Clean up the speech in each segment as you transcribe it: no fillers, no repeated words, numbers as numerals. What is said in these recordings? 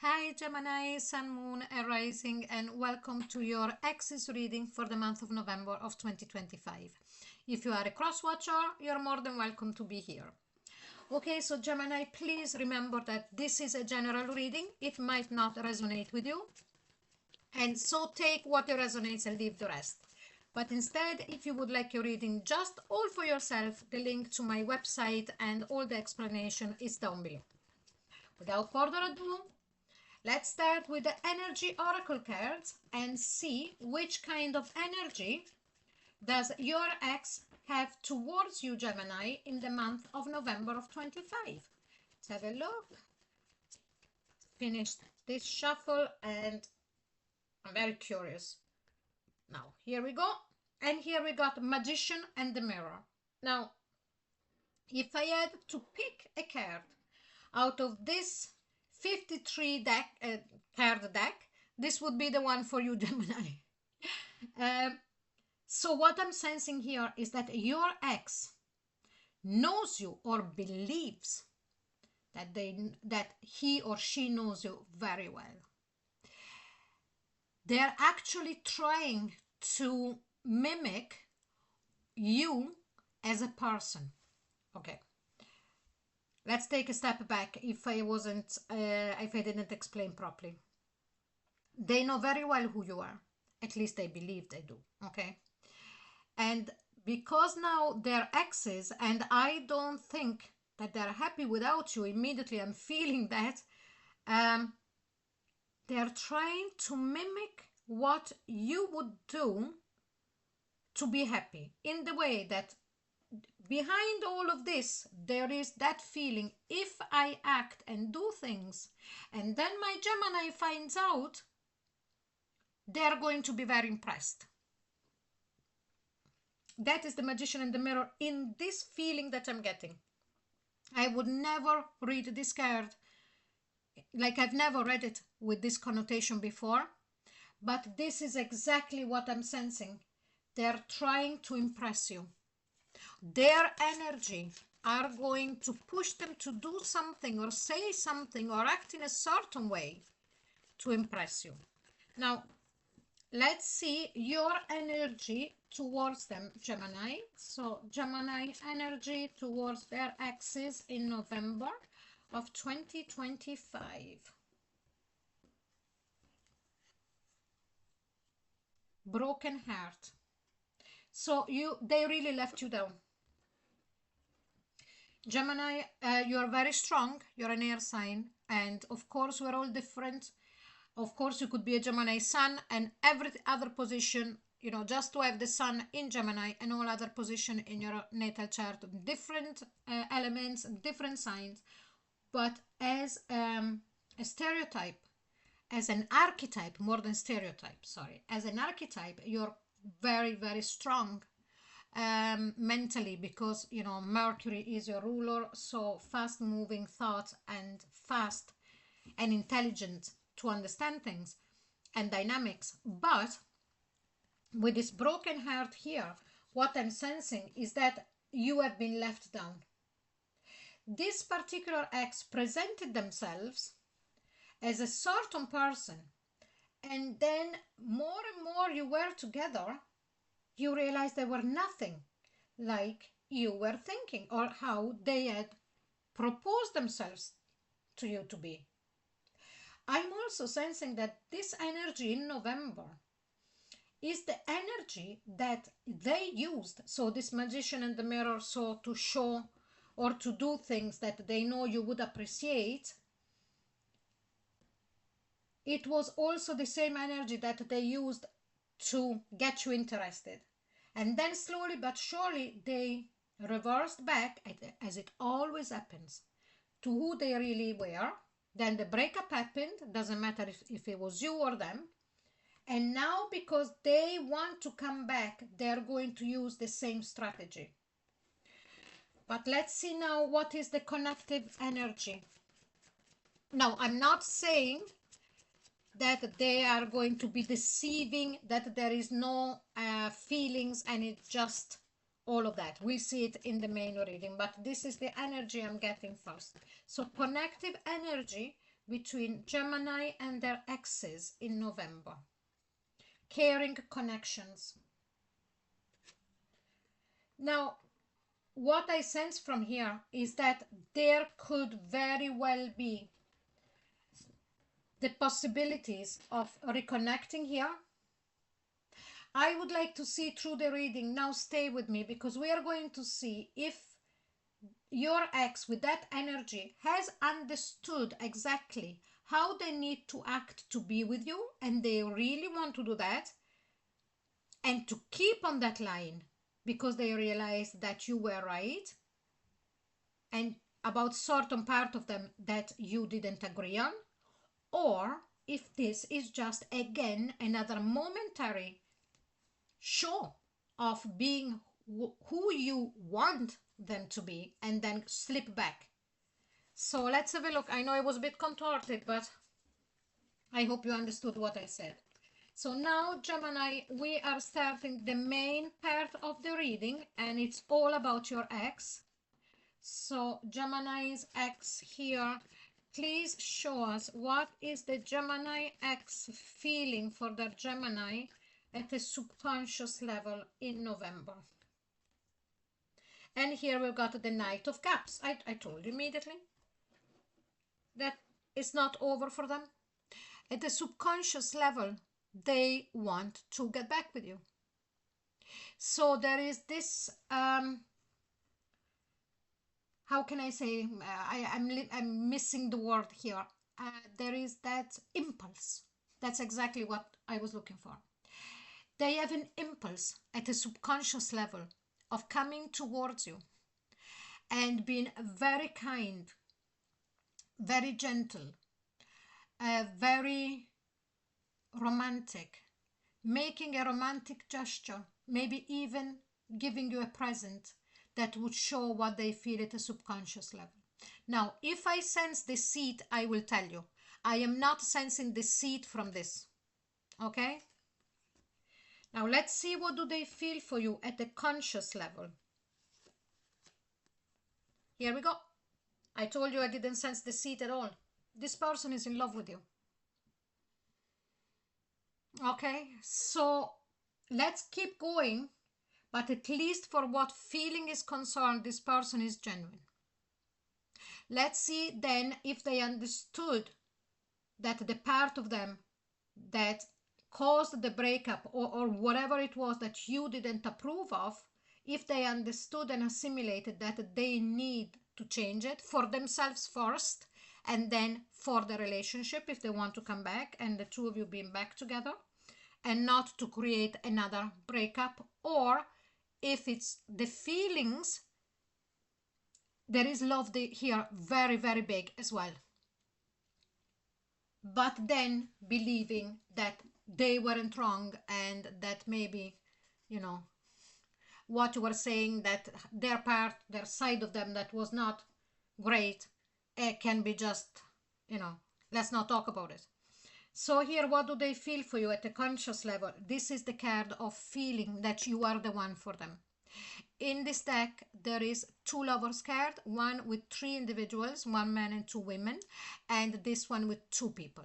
Hi Gemini, Sun, Moon, and Rising, and welcome to your Axis reading for the month of November of 2025. If you are a cross watcher, you're more than welcome to be here. Okay, so Gemini, please remember that this is a general reading. It might not resonate with you, and so take what resonates and leave the rest. But instead, if you would like your reading just all for yourself, the link to my website and all the explanation is down below. Without further ado, let's start with the energy oracle cards and see which kind of energy does your ex have towards you, Gemini, in the month of November of 25. Let's have a look. Finished this shuffle and I'm very curious. Now, here we go. And here we got Magician and the Mirror. Now, if I had to pick a card out of this 53 card deck, this would be the one for you, Gemini. So what I'm sensing here is that your ex knows you or believes that he or she knows you very well. They're actually trying to mimic you as a person. Okay. Let's take a step back if I didn't explain properly. They know very well who you are. At least they believe they do. Okay. And because now they're exes and I don't think that they're happy without you, immediately I'm feeling that they're trying to mimic what you would do to be happy, in the way that behind all of this there is that feeling, if I act and do things and then my Gemini finds out, they're going to be very impressed. That is the Magician and the Mirror in this feeling that I'm getting. I would never read this card, like I've never read it with this connotation before, but this is exactly what I'm sensing. They're trying to impress you. Their energy are going to push them to do something or say something or act in a certain way to impress you. Now, let's see your energy towards them, Gemini. So Gemini energy towards their exes in November of 2025. Broken heart. So they really left you down. Gemini, you're very strong. You're an air sign. And of course, we're all different. Of course, you could be a Gemini sun and every other position, just to have the sun in Gemini and all other position in your natal chart, different elements, different signs. But as a stereotype, as an archetype, more than stereotype, sorry, as an archetype, you're very, very strong mentally, because Mercury is your ruler, so fast moving thoughts and fast and intelligent to understand things and dynamics. But with this broken heart here, what I'm sensing is that you have been left down. This particular ex presented themselves as a certain person, and then more and more you were together, you realized they were nothing like you were thinking or how they had proposed themselves to you to be. I'm also sensing that this energy in November is the energy that they used, so this Magician and the Mirror, so to show or to do things that they know you would appreciate. It was also the same energy that they used to get you interested. And then slowly but surely they reversed back, as it always happens, to who they really were. Then the breakup happened, doesn't matter if it was you or them. And now, because they want to come back, they're going to use the same strategy. But let's see now what is the connective energy. Now, I'm not saying that they are going to be deceiving, that there is no feelings and it's just all of that. We see it in the main reading, but this is the energy I'm getting first. So connective energy between Gemini and their exes in November. Caring connections. Now, what I sense from here is that there could very well be the possibilities of reconnecting here. I would like to see through the reading. Now stay with me, because we are going to see if your ex with that energy has understood exactly how they need to act to be with you, and they really want to do that and to keep on that line because they realize that you were right, and about certain part of them that you didn't agree on, or if this is just again another momentary show of being who you want them to be and then slip back. So let's have a look. I know it was a bit contorted, but I hope you understood what I said. So now, Gemini, we are starting the main part of the reading, and it's all about your ex. So Gemini's ex here, please show us what is the Gemini ex feeling for their Gemini at a subconscious level in November. And here we've got the Knight of Cups. I told you immediately that it's not over for them. At the subconscious level, they want to get back with you. So there is this, how can I say, I'm missing the word here. There is that impulse. That's exactly what I was looking for. They have an impulse at a subconscious level of coming towards you and being very kind, very gentle, very romantic, making a romantic gesture, maybe even giving you a present that would show what they feel at a subconscious level. Now, if I sense deceit, I will tell you. I am not sensing deceit from this. Okay? Now, let's see what do they feel for you at the conscious level. Here we go. I told you I didn't sense deceit at all. This person is in love with you. Okay, so let's keep going, but at least for what feeling is concerned, this person is genuine. Let's see then if they understood that the part of them that caused the breakup or whatever it was that you didn't approve of, if they understood and assimilated that they need to change it for themselves first, and then for the relationship if they want to come back and the two of you being back together, and not to create another breakup. Or if it's the feelings, there is love here very, very big as well. But then believing that they weren't wrong, and that maybe, you know, what you were saying, that their part, their side of them that was not great, it can be just, you know, let's not talk about it. So here, what do they feel for you at a conscious level? This is the card of feeling that you are the one for them. In this deck, there is two lovers card, one with 3 individuals, 1 man and 2 women, and this one with 2 people.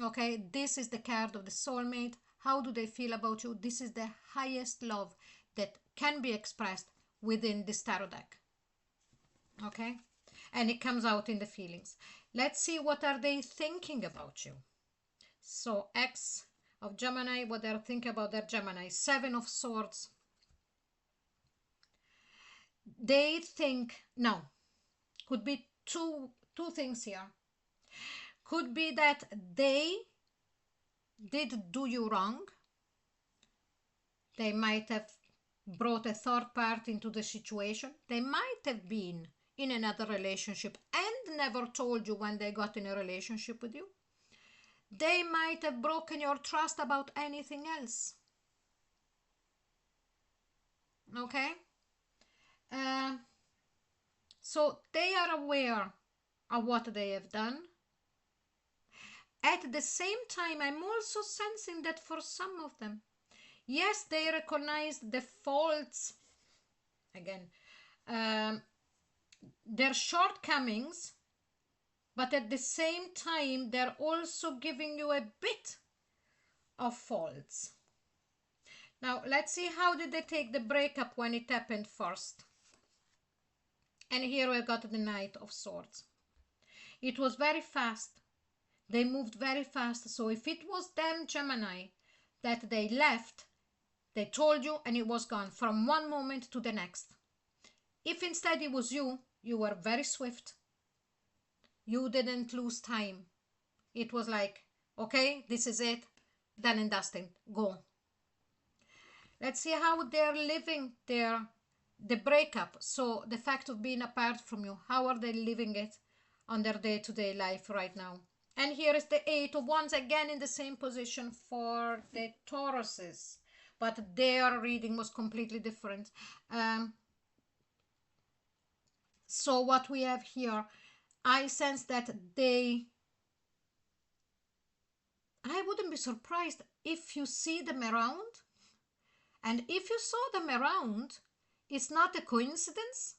Okay, this is the card of the soulmate. How do they feel about you? This is the highest love that can be expressed within this tarot deck. Okay, and it comes out in the feelings. Let's see what are they thinking about you. So ex of Gemini, what they're thinking about their Gemini. 7 of Swords. They think, now, could be two things here. Could be that they did do you wrong. They might have brought a third party into the situation. They might have been in another relationship and never told you when they got in a relationship with you. They might have broken your trust about anything else. Okay? So they are aware of what they have done. At the same time, I'm also sensing that for some of them, yes, they recognize the faults, again, their shortcomings, but at the same time, they're also giving you a bit of faults. Now, let's see how did they take the breakup when it happened first. And here we got the Knight of Swords. It was very fast. They moved very fast. So if it was them, Gemini, that they left, they told you and it was gone from one moment to the next. If instead it was you, you were very swift. You didn't lose time. It was like, okay, this is it. Done and dusted. Go. Let's see how they're living the breakup. So the fact of being apart from you, how are they living it on their day-to-day life right now? And here is the Eight of Wands again in the same position for the Tauruses, but their reading was completely different. So what we have here, I sense that I wouldn't be surprised if you see them around. And if you saw them around, it's not a coincidence.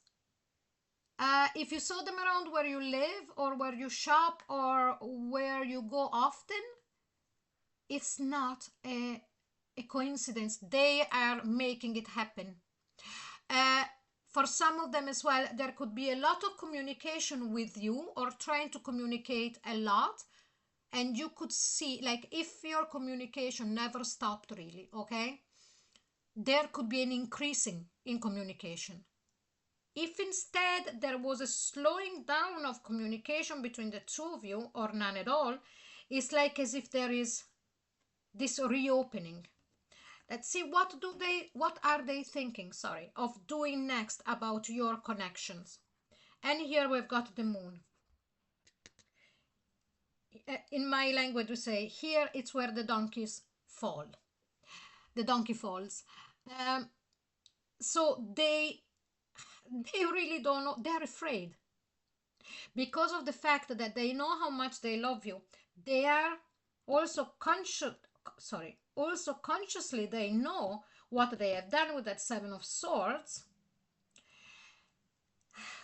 If you saw them around where you live or where you shop or where you go often, it's not a coincidence. They are making it happen. For some of them as well, there could be a lot of communication with you or trying to communicate a lot. And you could see, like, if your communication never stopped really, okay, there could be an increasing in communication. If instead there was a slowing down of communication between the two of you or none at all, it's like as if there is this reopening. Let's see what are they thinking, of doing next about your connections. And here we've got the Moon. In my language we say here it's where the donkeys fall. The donkey falls. So they really don't know. They're afraid because of the fact that they know how much they love you. They are also consciously they know what they have done with that Seven of Swords.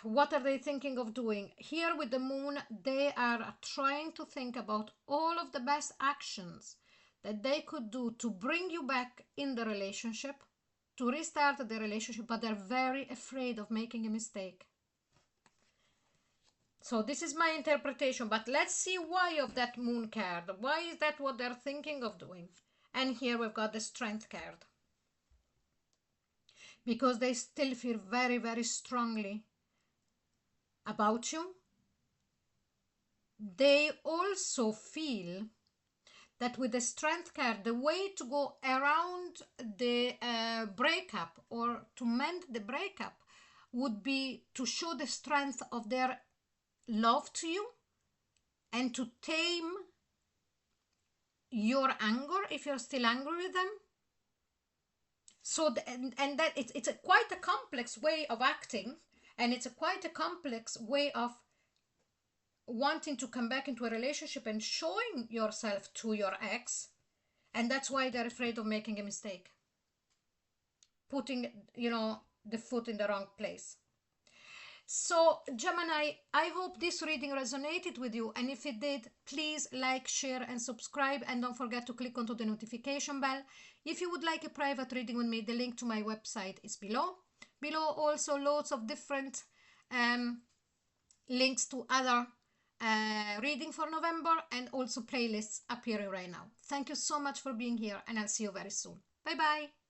What are they thinking of doing? Here with the Moon, they are trying to think about all of the best actions that they could do to bring you back in the relationship, to restart the relationship, but they're very afraid of making a mistake. So this is my interpretation, but let's see why of that Moon card. Why is that what they're thinking of doing? And here we've got the Strength card. Because they still feel very, very strongly about you. They also feel that with the Strength card, the way to go around the breakup or to mend the breakup would be to show the strength of their love to you and to tame your anger if you're still angry with them. So that it's quite a complex way of acting, and it's quite a complex way of wanting to come back into a relationship and showing yourself to your ex. And that's why they're afraid of making a mistake, putting the foot in the wrong place. So Gemini, I hope this reading resonated with you, and if it did, please like, share and subscribe, and don't forget to click onto the notification bell. If you would like a private reading with me, the link to my website is below. Below also loads of different links to other reading for November, and also playlists appearing right now. Thank you so much for being here, and I'll see you very soon. Bye bye.